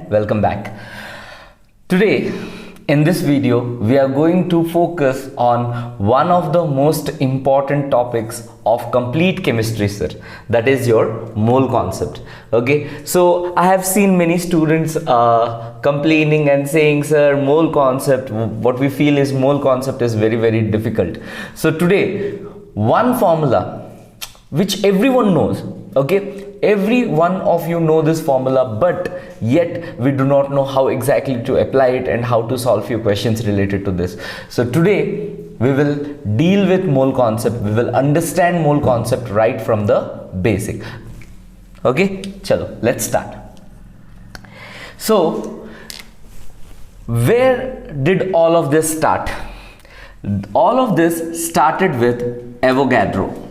welcome back. Today in this video we are going to focus on one of the most important topics of complete chemistry, sir. That is your mole concept. Okay, so I have seen many students complaining and saying, sir, mole concept, what we feel is mole concept is very difficult. So today one formula which everyone knows, okay, every one of you know this formula, but yet we do not know how exactly to apply it and how to solve few questions related to this. So today we will deal with mole concept. We will understand mole concept right from the basic. Okay, chalo, let's start. So where did all of this start? All of this started with Avogadro.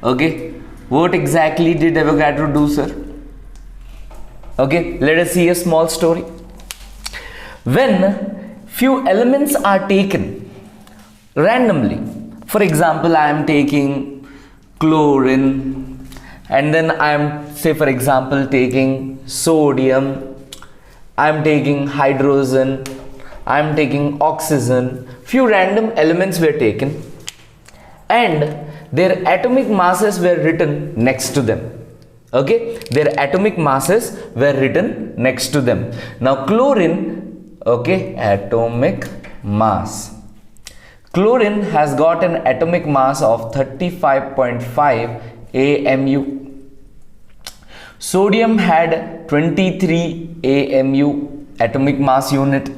Okay, what exactly did Avogadro do, sir? Okay, let us see a small story. When few elements are taken randomly, for example, I am taking chlorine, and then I am, say for example, taking sodium, I am taking hydrogen, I am taking oxygen. Few random elements were taken and their atomic masses were written next to them. Okay, their atomic masses were written next to them. Now chlorine, okay, atomic mass. Chlorine has got an atomic mass of 35.5 AMU. Sodium had 23 AMU atomic mass unit.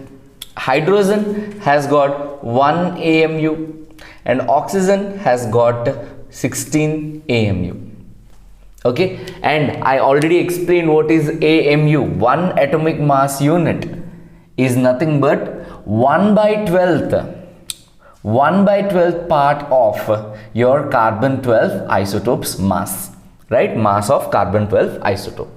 Hydrogen has got 1 AMU. And oxygen has got 16 AMU. Okay, and I already explained what is AMU. 1 atomic mass unit is nothing but 1/12th part of your carbon 12 isotope's mass, right? Mass of carbon 12 isotope.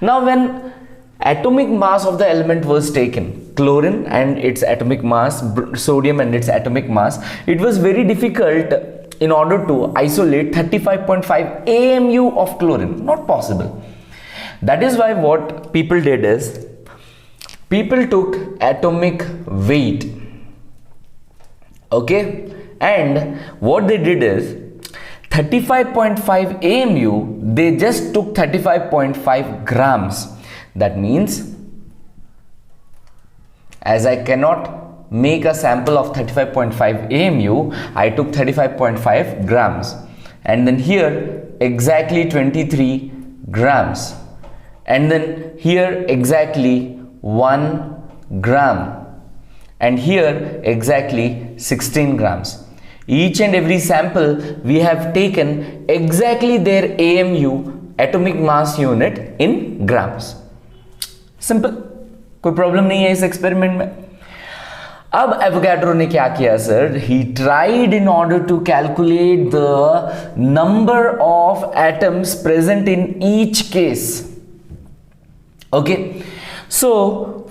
Now when atomic mass of the element was taken, chlorine and its atomic mass, sodium and its atomic mass, it was very difficult in order to isolate 35.5 AMU of chlorine. Not possible. That is why what people did is, people took atomic weight. Okay, and what they did is 35.5 AMU, they just took 35.5 grams. That means, as I cannot make a sample of 35.5 AMU, I took 35.5 grams, and then here exactly 23 grams, and then here exactly 1 gram, and here exactly 16 grams. Each and every sample we have taken exactly their AMU, atomic mass unit, in grams. Simple, कोई problem नहीं है इस experiment में. अब Avogadro ने क्या किया sir? He tried in order to calculate the number of atoms present in each case. Okay, so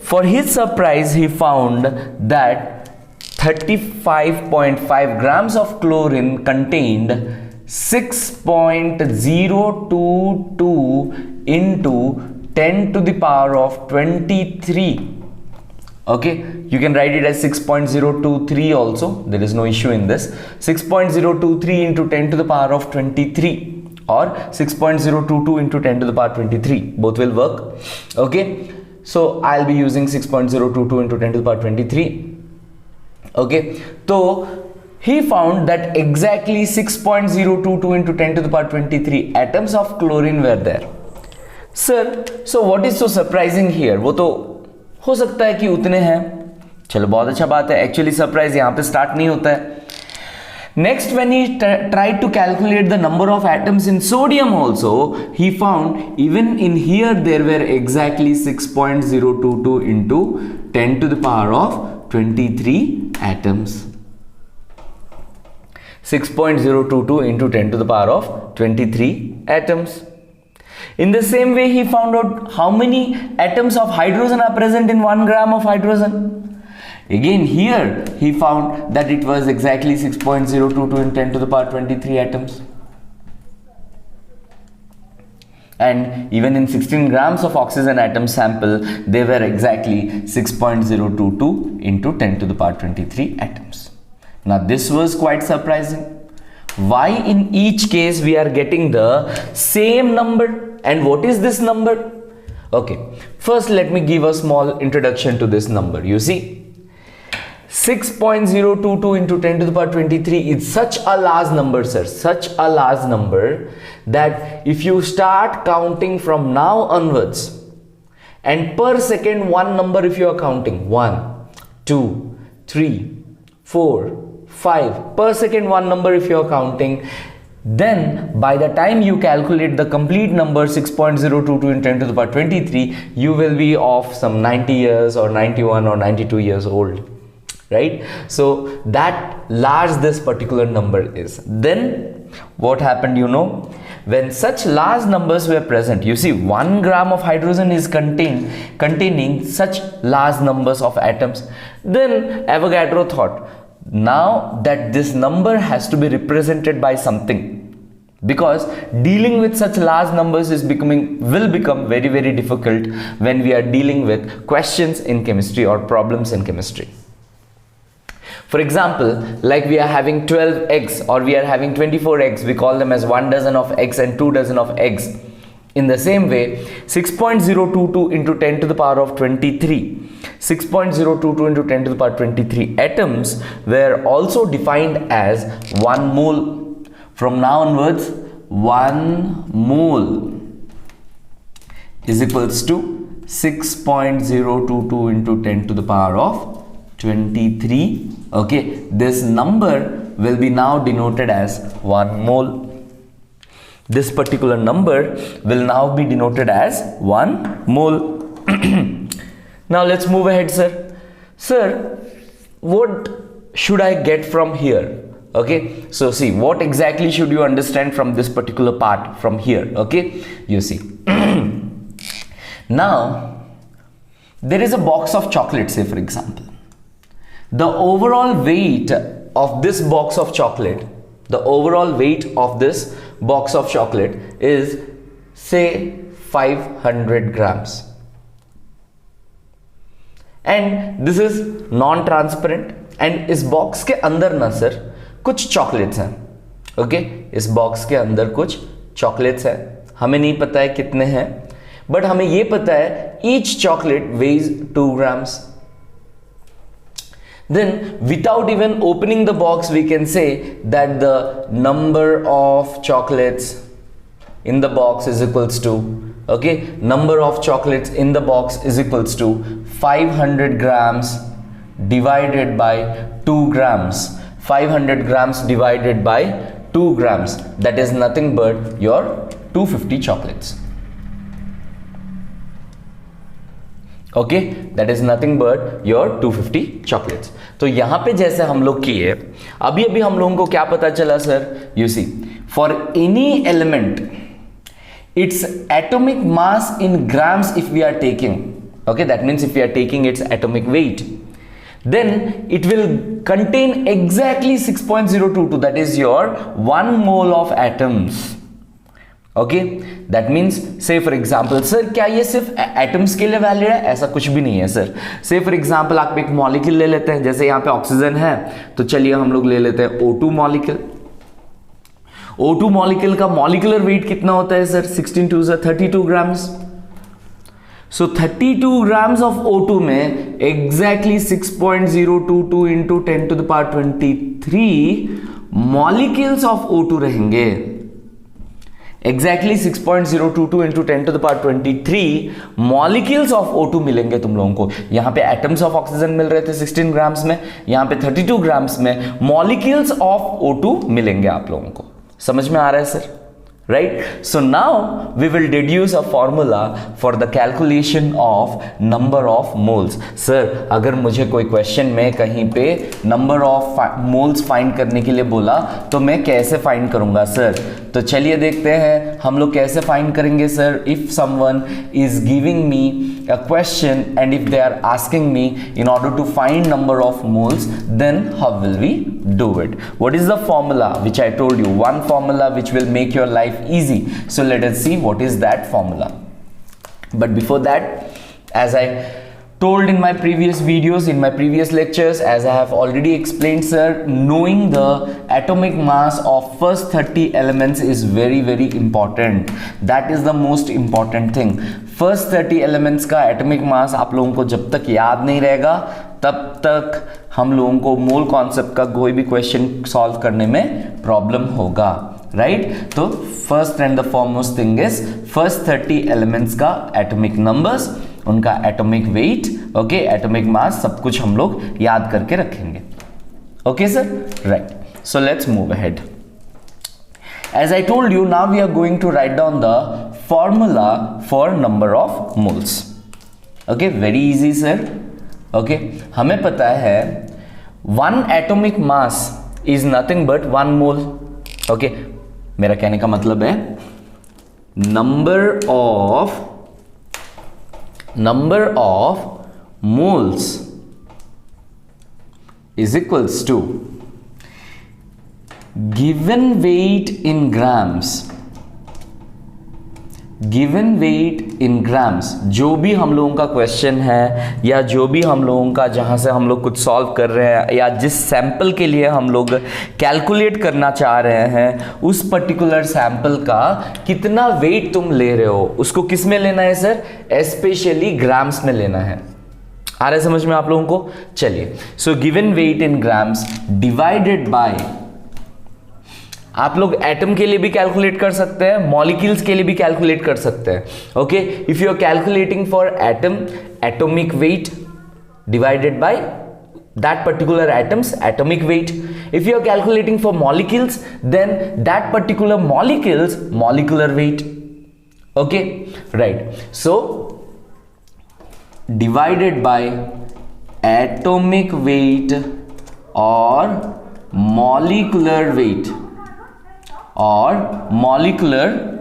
for his surprise he found that 35.5 grams of chlorine contained 6.022 into 10 to the power of 23. Okay, you can write it as 6.023 also, there is no issue in this. 6.023 into 10 to the power of 23 or 6.022 into 10 to the power 23, both will work. Okay, so I'll be using 6.022 into 10 to the power 23. Okay, so he found that exactly 6.022 into 10 to the power 23 atoms of chlorine were there. Sir, so what is so surprising here? वो तो हो सकता है कि उतने हैं. चलो, बहुत अच्छा बात है. एक्चुअली सरप्राइज यहाँ पे स्टार्ट नहीं होता है. Next, when he tried to calculate the number of atoms in sodium also, he found even in here there were exactly 6.022 into 10 to the power of 23 atoms. 6.022 into 10 to the power of 23 atoms. In the same way, he found out how many atoms of hydrogen are present in 1 gram of hydrogen. Again here he found that it was exactly 6.022 in 10 to the power 23 atoms. and even in 16 grams of oxygen atom sample, they were exactly 6.022 into 10 to the power 23 atoms. Now this was quite surprising. Why in each case we are getting the same number, and what is this number? Okay, first let me give a small introduction to this number. You see, 6.022 into 10 to the power 23 is such a large number, sir, such a large number that if you start counting from now onwards, and per second one number if you are counting 1, 2, 3, 4, 5 per second one number if you are counting, then by the time you calculate the complete number 6.022 in 10 to the power 23, you will be of some 90 years or 91 or 92 years old, right? So that large this particular number is. Then what happened, you know, when such large numbers were present, you see 1 gram of hydrogen is containing such large numbers of atoms. Then Avogadro thought, now that this number has to be represented by something, because dealing with such large numbers will become very, very difficult when we are dealing with questions in chemistry or problems in chemistry. For example, like we are having 12 eggs or we are having 24 eggs, we call them as 1 dozen of eggs and 2 dozen of eggs. In the same way, 6.022 into 10 to the power of 23, 6.022 into 10 to the power 23 atoms were also defined as 1 mole. From now onwards, 1 mole is equals to 6.022 into 10 to the power of 23. Okay, this number will be now denoted as 1 mole. This particular number will now be denoted as 1 mole. Now let's move ahead, sir. Sir, what should I get from here? Okay, so see, what exactly should you understand from this particular part from here? Okay, you see. Now, there is a box of chocolates, say for example. The overall weight of this box of chocolate, is say 500 grams. And this is non-transparent, and इस box के अंदर ना sir कुछ chocolates हैं. Okay, इस box के अंदर कुछ चॉकलेट्स हैं. हमें नहीं पता है कितने हैं, बट हमें ये पता है each chocolate weighs 2 grams. Then without even opening the box, we can say that the number of chocolates in the box is equals to, okay, number of chocolates in the box is equals to 500 grams divided by 2 grams. 500 grams divided by 2 grams, that is nothing but your 250 chocolates. Okay, that is nothing but your 250 chocolates. तो यहां पे जैसे हम लोग किए, अभी हम लोगों को क्या पता चला sir? You see, for any element its atomic mass in grams if we are taking, okay, that means if we are taking its atomic weight, then it will contain exactly 6.022, that is your 1 mole of atoms. Okay, that means से for example, sir क्या ये सिर्फ atoms के लिए valid है? ऐसा कुछ भी नहीं है सर. से फॉर एग्जाम्पल आप एक मॉलिक्यूल ले लेते हैं, जैसे यहाँ पे ऑक्सीजन है, तो चलिए हम लोग ले लेते हैं O2 मॉलिक्यूल. O2 मॉलिक्यूल का मॉलिक्यूलर वेट कितना होता है sir? 16 2 32 grams. So 32 grams of O2 में exactly 6.022 into 10 to the power 23 molecules of O2 रहेंगे. Exactly 6.022 into 10 to the power 23 molecules of O2 मिलेंगे तुम लोगों को. यहां पे एटम्स ऑफ ऑक्सीजन मिल रहे थे 16 ग्राम्स में, यहां पे 32 ग्राम्स में मॉलिक्यूल्स ऑफ O2 मिलेंगे आप लोगों को. समझ में आ रहा है sir? right? So now we will deduce a formula for the calculation of number of moles. Sir, अगर मुझे कोई क्वेश्चन में कहीं पे number of moles find करने के लिए बोला तो मैं कैसे find करूंगा सर? तो चलिए देखते हैं हम लोग कैसे find करेंगे sir. If someone is giving me a question and if they are asking me in order to find number of moles, then how will we do it. What is the formula which I told you? One formula which will make your life easy. So let us see what is that formula. But before that, as I told in my previous videos, in my previous lectures, as I have already explained, sir, knowing the atomic mass of first 30 elements is very very important. That is the most important thing. First 30 elements का atomic mass आप लोगों को जब तक याद नहीं रहेगा तब तक हम लोगों को मोल कॉन्सेप्ट का कोई भी क्वेश्चन सॉल्व करने में प्रॉब्लम होगा, राइट? तो first and the foremost thing is first 30 elements का एटॉमिक नंबर्स, उनका atomic weight, okay, atomic mass, सब कुछ हम लोग याद करके रखेंगे. Okay sir, right. So let's move ahead. As I told you, now we are going to write down the formula for number of moles. Okay, very easy sir. Okay, हमें पता है one atomic mass is nothing but one mole. Okay, मेरा कहने का मतलब है number of moles is equals to given weight in grams. Given weight in grams. जो भी हम लोगों का क्वेश्चन है या जो भी हम लोगों का जहां से हम लोग कुछ सॉल्व कर रहे हैं या जिस सैंपल के लिए हम लोग कैलकुलेट करना चाह रहे हैं उस पर्टिकुलर सैंपल का कितना वेट तुम ले रहे हो उसको किस में लेना है सर? स्पेशली ग्राम्स में लेना है. आ रहा है समझ में आप लोगों को? चलिए, so given weight in grams divided bye, आप लोग एटम के लिए भी कैलकुलेट कर सकते हैं, मॉलिक्यूल्स के लिए भी कैलकुलेट कर सकते हैं. Okay, if you are calculating for atom, atomic weight divided by that particular atom's atomic weight. If you are calculating for molecules, then that particular molecule's molecular weight. Okay, right. So divided by atomic weight or molecular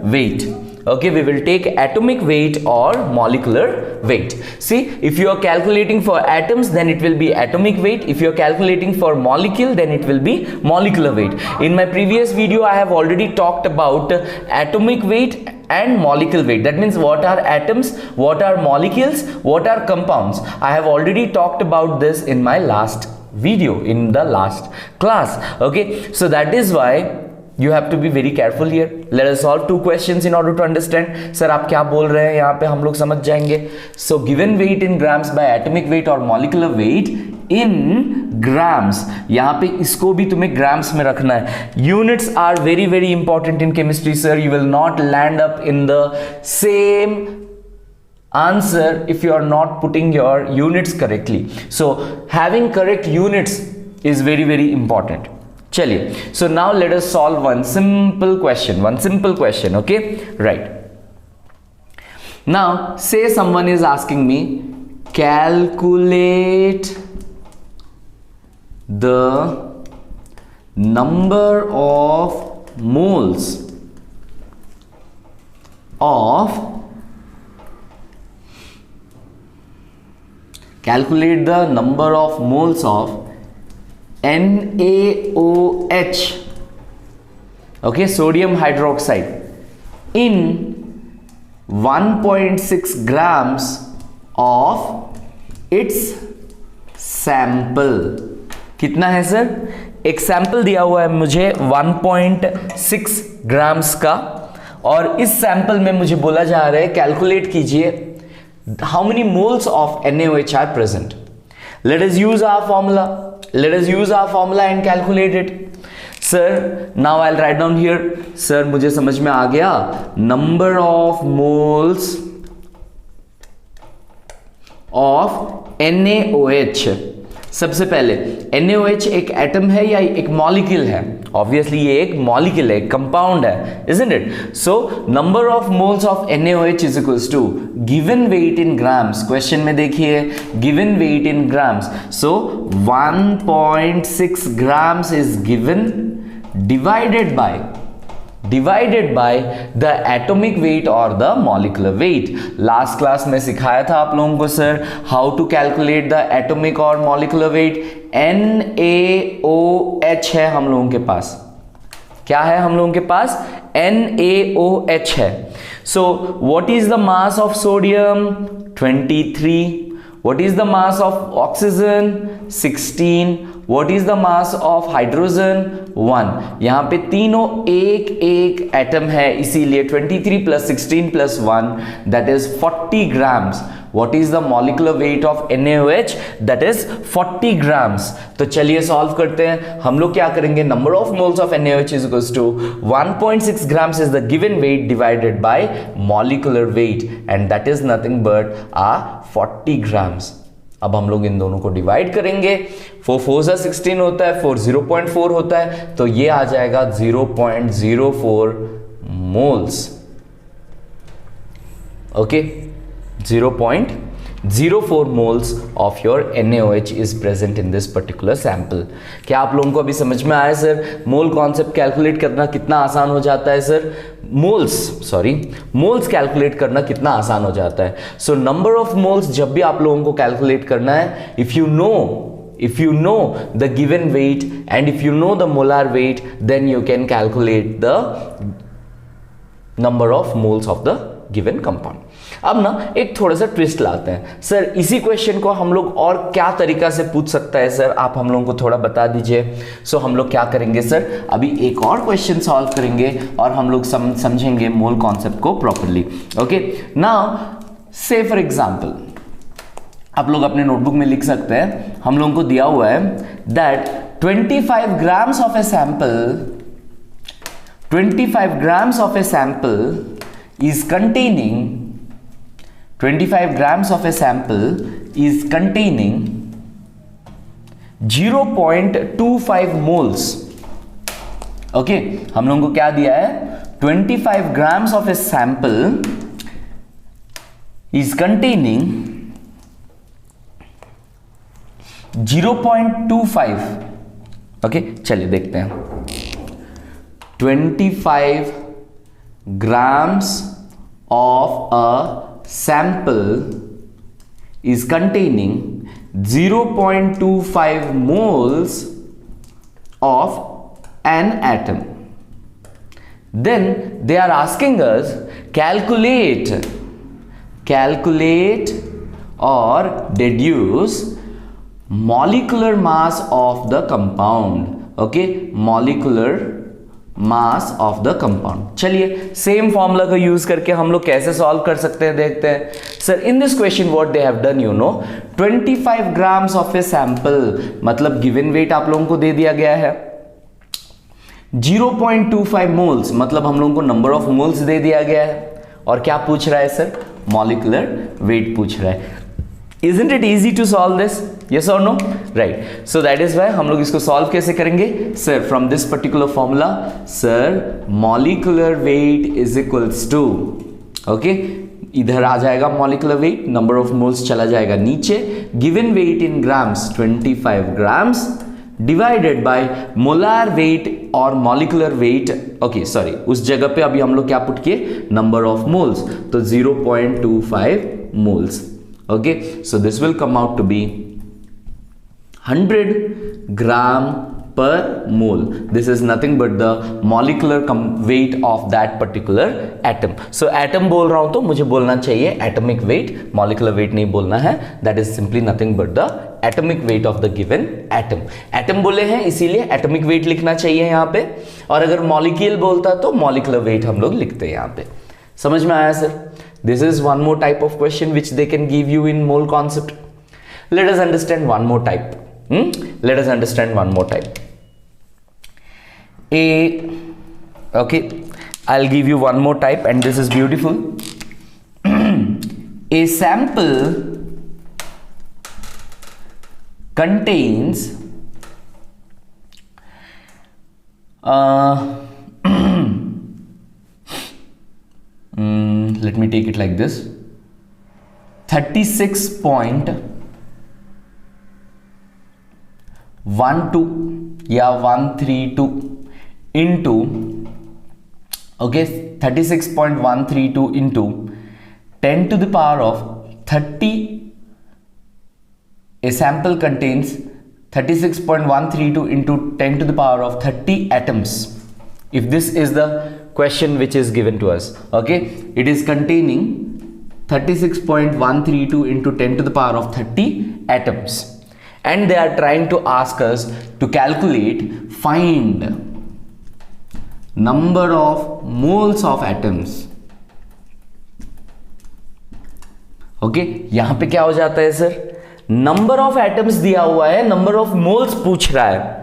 weight. Okay, we will take atomic weight or molecular weight. See, if you are calculating for atoms, then it will be atomic weight. If you are calculating for molecule, then it will be molecular weight. In my previous video, I have already talked about atomic weight and molecular weight. That means what are atoms, what are molecules, what are compounds. I have already talked about this in my last video, in the last class. Okay, so that is why you have to be very careful here. Let us solve two questions in order to understand. Sir, आप क्या बोल रहे हैं यहाँ पे हम लोग समझ जाएंगे. So given weight in grams by atomic weight or molecular weight in grams. यहाँ पे इसको भी तुम्हें grams में रखना है. Units are very very important in chemistry, sir. You will not land up in the same answer if you are not putting your units correctly. So having correct units is very very important. चलिए, so now let us solve one simple question. Okay, right. Now say someone is asking me calculate the number of moles of NaOH, okay, sodium hydroxide in 1.6 grams of its sample. कितना है sir? एक sample दिया हुआ है मुझे 1.6 grams का और इस सैंपल में मुझे बोला जा रहा है कैलकुलेट कीजिए how many moles of NaOH are present. Let us use our formula and calculate it. Sir, now I'll write down here. Sir, मुझे समझ में आ गया. Number of moles of NaOH. सबसे पहले NaOH एक एटम है या एक मॉलिक्यूल है? ऑब्वियसली ये एक मॉलिक्यूल है, कंपाउंड है, isn't it? So number of moles of NaOH is equals to given weight in grams. Question में देखिए given weight in grams. So 1.6 grams is given divided by the atomic weight or the molecular weight. Last class में सिखाया था आप लोगों को sir how to calculate the atomic or molecular weight. NaOH है हम लोगों के पास। क्या है हम लोगों के पास? NaOH है। So what is the mass of sodium? 23। What is the mass of oxygen? 16. What is the mass of hydrogen? 1. यहाँ पे तीनों एक एक एटम है, इसीलिए 23 plus 16 plus 1 that is 40 grams. What is the molecular weight of NaOH? That is 40 grams. तो चलिए solve करते हैं। हम लोग क्या करेंगे? Number of moles of NaOH is equals to 1.6 grams is the given weight divided by molecular weight and that is nothing but 40 grams. अब हम लोग इन दोनों को डिवाइड करेंगे। 4 4 16 होता है, 4 0.4 होता है, तो ये आ जाएगा 0.04 moles. Okay, 0.04 moles of your NaOH is present in this particular sample. क्या आप लोगों को अभी समझ में आया सर? मोल कॉन्सेप्ट कैलकुलेट करना कितना आसान हो जाता है सर? मोल्स कैलकुलेट करना कितना आसान हो जाता है। सो नंबर ऑफ मोल्स जब भी आप लोगों को कैलकुलेट करना है, if you know the given weight and if you know the molar weight, then you can calculate the number of moles of the given compound. अब ना एक थोड़ा सा ट्विस्ट लाते हैं सर। इसी क्वेश्चन को हम लोग और क्या तरीका से पूछ सकता है सर? आप हम लोगों को थोड़ा बता दीजिए। सो हम लोग क्या करेंगे सर, अभी एक और क्वेश्चन सॉल्व करेंगे और हम लोग समझेंगे मोल कॉन्सेप्ट को प्रॉपरली। ओके, नाउ से फॉर एग्जांपल आप लोग अपने नोटबुक में लिख सकते हैं, हम लोगों को दिया हुआ है that 25 grams of a sample is containing 0.25 moles. Okay, हम लोगों को क्या दिया है? 25 grams of a sample is containing 0.25. Okay, चलिए देखते हैं। 25 grams of a sample is containing 0.25 moles of an atom. Then they are asking us calculate or deduce molecular mass of the compound. Okay, molecular mass of the compound. चलिए same formula का use करके हम लोग कैसे solve कर सकते हैं देखते हैं। Sir in this question what they have done, 25 grams of a sample, मतलब गिवन वेट आप लोगों को दे दिया गया है। 0.25 मोल्स मतलब हम लोगों को नंबर ऑफ मोल्स दे दिया गया है। और क्या पूछ रहा है सर? मॉलिक्यूलर वेट पूछ रहा है। Isn't it easy to solve this? Yes or no? Right. So that is why हम लोग इसको solve कैसे करेंगे? Sir, from this particular formula, sir, molecular weight is equals to, okay, इधर आ जाएगा molecular weight, number of moles चला जाएगा नीचे, given weight in grams 25 grams divided by molar weight और molecular weight, okay, sorry, उस जगह पे अभी हम लोग क्या पुट किए? number of moles, तो 0.25 moles. Okay, so this will come out to be 100 gram per mole. This is nothing but the molecular weight of that particular atom. So atom बोल रहा हूं तो मुझे बोलना चाहिए atomic weight, molecular weight नहीं बोलना है. That is simply nothing but the atomic weight of the given atom. Atom बोले हैं इसीलिए atomic weight लिखना चाहिए यहाँ पे, और अगर molecule बोलता तो molecular weight हम लोग लिखते हैं यहाँ पे. समझ में आया sir? This is one more type of question which they can give you in mole concept. Let us understand one more type. Let us understand one more type. Okay, I'll give you one more type and this is beautiful. A sample contains let me take it like this, 36.12 या 132 into, okay, 36.132 into 10 to the power of 30. A sample contains 36.132 into 10 to the power of 30 atoms. If this is the question which is given to us, okay, it is containing 36.132 into 10 to the power of 30 atoms, and they are trying to ask us to find number of moles of atoms. Okay, यहां पे क्या हो जाता है sir, number of atoms दिया हुआ है, number of moles पूछ रहा है.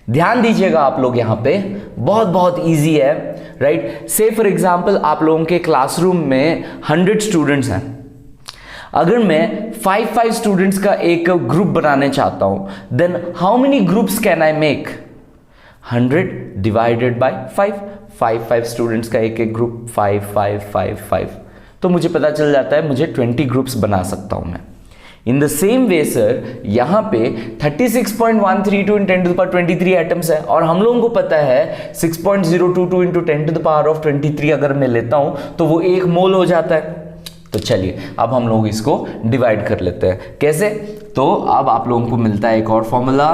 ध्यान दीजिएगा आप लोग, यहां पे बहुत बहुत इजी है, राइट. से फॉर एग्जांपल आप लोगों के क्लासरूम में 100 स्टूडेंट्स हैं. अगर मैं 5 स्टूडेंट्स का एक ग्रुप बनाने चाहता हूं, then how many groups can I make? 100 divided by 5 students का एक ग्रुप, 5. तो मुझे पता चल जाता है, मुझे 20 ग्रुप्स बना सकता हूं मैं. In the same way sir, यहां पे 36.132 इन 10 to the power 23 एटम्स है, और हम लोगों को पता है 6.022 into 10 to the power of 23 अगर मैं लेता हूं तो वो 1 मोल हो जाता है. तो चलिए अब हम लोग इसको डिवाइड कर लेते हैं. कैसे? तो अब आप लोगों को मिलता है एक और फॉर्मूला,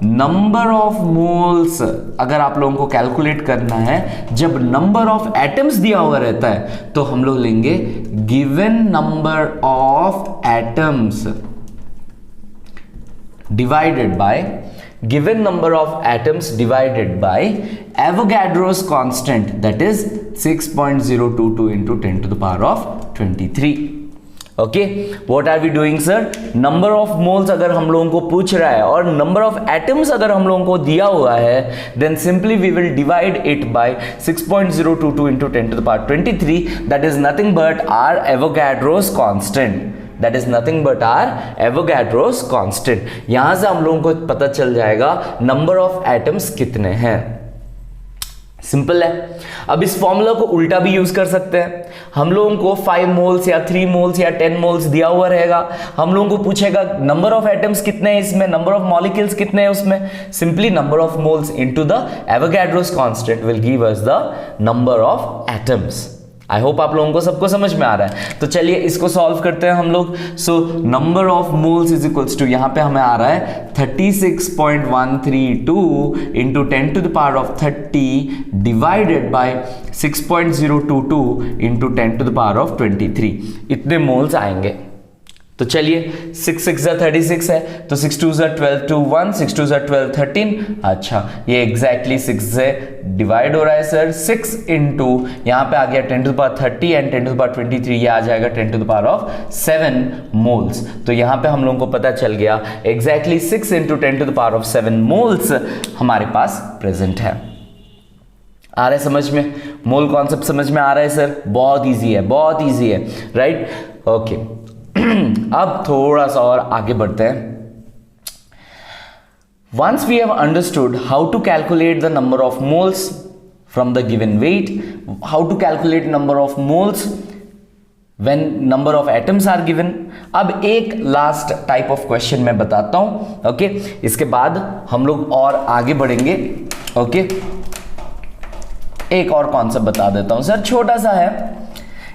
नंबर ऑफ मोल्स अगर आप लोगों को कैलकुलेट करना है, जब नंबर ऑफ एटम्स दिया हुआ रहता है तो हम लोग लेंगे given number of atoms divided by given number of atoms divided by Avogadro's constant, that is 6.022 into 10 to the power of 23. Okay, what are we doing sir? Number of moles अगर हम लोगों को पूछ रहा है और number of atoms अगर हम लोगों को दिया हुआ है, then simply we will divide it by 6.022 into 10 to the power 23. That is nothing but our Avogadro's constant. That is nothing but our Avogadro's constant. यहां से हम लोगों को पता चल जाएगा नंबर ऑफ एटम्स कितने हैं. सिंपल है. अब इस फॉर्मूला को उल्टा भी यूज कर सकते हैं. हम लोगों को 5 मोल्स या 3 मोल्स या 10 मोल्स दिया हुआ रहेगा, हम लोगों को पूछेगा नंबर ऑफ एटम्स कितने हैं इसमें, नंबर ऑफ मॉलिक्यूल्स कितने हैं उसमें. Simply number of moles into the Avogadro's constant will give us the number of atoms. I hope आप लोगों को सबको समझ में आ रहा है. तो चलिए इसको सॉल्व करते हैं हम लोग. So number of moles is equals to, यहां पे हमें आ रहा है 36.132 into 10 to the power of 30 divided by 6.022 into 10 to the power of 23. इतने मोल्स आएंगे. तो चलिए 6 6 36 है, तो 6 2 12 2 1, 6 2 12 13. अच्छा, ये एग्जैक्टली 6 से डिवाइड हो रहा है सर. 6 इंटू यहाँ पे आ गया 10 to the power 30 and 10 to the power 23, ये आ जाएगा 10 to the power of 7 moles. तो यहाँ पे हम लोगों को पता चल गया exactly 6 into 10 to the power of 7 moles हमारे पास प्रेजेंट है. आ रहा है समझ में? मोल कॉन्सेप्ट समझ में आ रहा है सर? बहुत ईजी है, बहुत ईजी है, राइट. ओके, अब थोड़ा सा और आगे बढ़ते हैं. Once we have understood how to calculate the number of moles from the given weight, how to calculate number of moles when number of atoms are given, अब एक लास्ट टाइप ऑफ क्वेश्चन मैं बताता हूं. Okay, इसके बाद हम लोग और आगे बढ़ेंगे. ओके, एक और कॉन्सेप्ट बता देता हूं सर, छोटा सा है.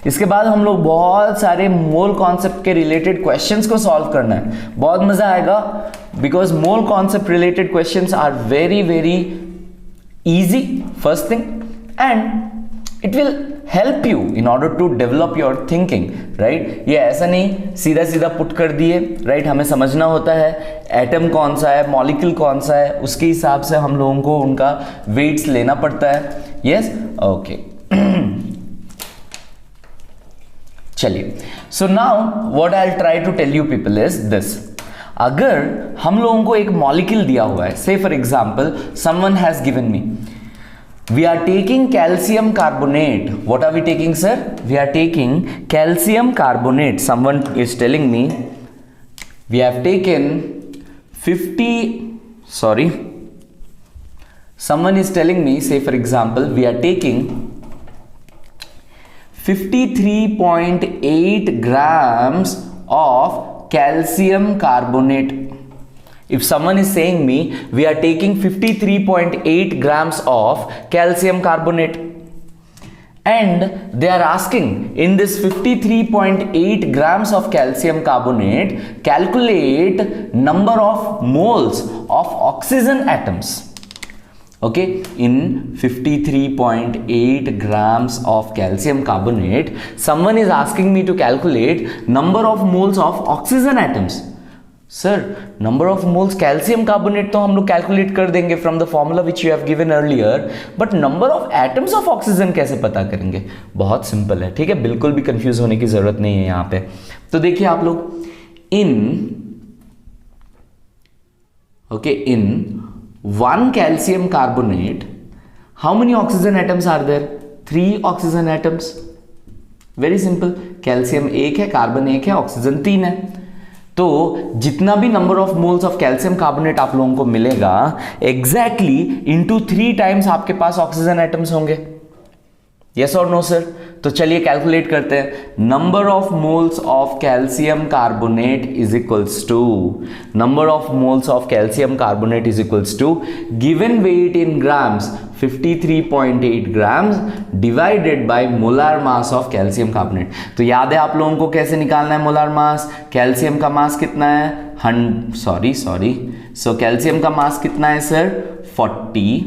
इसके बाद हम लोग बहुत सारे मोल कॉन्सेप्ट के रिलेटेड क्वेश्चंस को सॉल्व करना है. बहुत मजा आएगा, because mole concept related questions are very very easy first thing, and it will help you in order to develop your thinking, right. ये ऐसा नहीं सीधा सीधा पुट कर दिए, राइट. हमें समझना होता है एटम कौन सा है, मॉलिक्यूल कौन सा है, उसके हिसाब से हम लोगों को उनका वेट्स लेना पड़ता है. Yes, okay. चलिए, so now what I will try to tell you people is this. अगर हम लोगों को एक मॉलिक्यूल दिया हुआ है, say for example someone has given me, we are taking calcium carbonate. What are we taking sir? We are taking calcium carbonate. Someone is telling me we have taken 50, sorry, someone is telling me, say for example, we are taking 53.8 grams of calcium carbonate. If someone is saying me we are taking 53.8 grams of calcium carbonate, and they are asking in this 53.8 grams of calcium carbonate, calculate number of moles of oxygen atoms. Okay, in 53.8 grams of calcium carbonate, someone is asking me to calculate number of moles of oxygen atoms. Sir, number of moles calcium carbonate तो हम लोग calculate कर देंगे from the formula which you have given earlier, but number of atoms of oxygen कैसे पता करेंगे? बहुत simple है, ठीक है, बिल्कुल भी कंफ्यूज होने की जरूरत नहीं है यहां पे। तो देखिए आप लोग, इन 1 calcium carbonate, how many oxygen atoms are there? 3 oxygen atoms. Very simple, calcium 1 है, कार्बन 1 है, ऑक्सीजन 3 है। तो जितना भी number of moles of calcium carbonate आप लोगों को मिलेगा, एग्जैक्टली इनटू 3 टाइम्स आपके पास ऑक्सीजन एटम्स होंगे। यस और नो सर? तो चलिए कैलकुलेट करते हैं। Number of moles of calcium carbonate is equals to number of moles of calcium carbonate is equals to given weight in grams 53.8 grams divided by molar mass of calcium carbonate. तो याद है आप लोगों को कैसे निकालना है मोलार मास? कैल्शियम का मास कितना है? सो कैल्शियम का मास कितना है सर? 40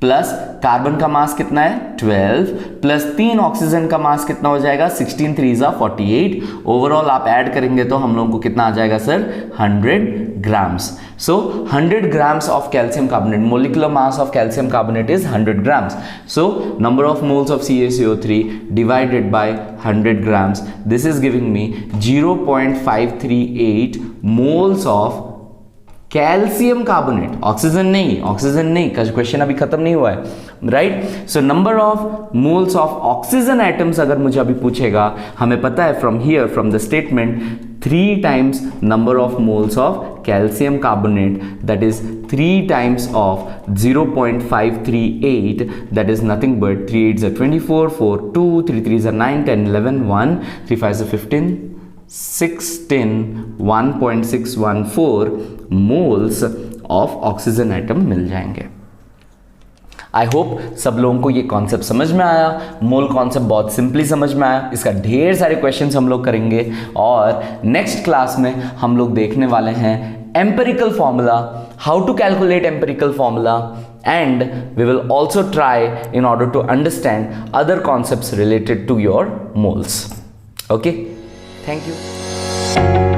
प्लस कार्बन का मास कितना है? 12 प्लस 3 ऑक्सीजन का मास कितना हो जाएगा? 16 3 जा 48। ओवरऑल आप ऐड करेंगे तो हम लोगों को कितना आ जाएगा sir? 100 grams. So 100 grams of calcium carbonate, molecular mass of calcium carbonate is 100 grams. So number of moles of CaCO3 divided by 100 grams, this is giving me 0.538 moles of calcium carbonate. Oxygen नहीं, question अभी खत्म नहीं हुआ है, right? So number of moles of oxygen atoms अगर मुझे अभी पूछेगा, हमें पता है from the statement 3 times number of moles of calcium carbonate, that is 3 times of 0.538, that is nothing but 3 8s are 24, 4 2, 3 3s are 9, 10 11 1, 3 5s are 15, 16 1.614 moles of oxygen atom मिल जाएंगे। I hope सब लोगों को ये कॉन्सेप्ट समझ में आया। Mole concept बहुत simply समझ में आया। इसका ढेर सारे क्वेश्चंस हम लोग करेंगे और नेक्स्ट क्लास में हम लोग देखने वाले हैं empirical formula, how to calculate empirical formula, and we will also try in order to understand other concepts related to your moles. Okay, thank you.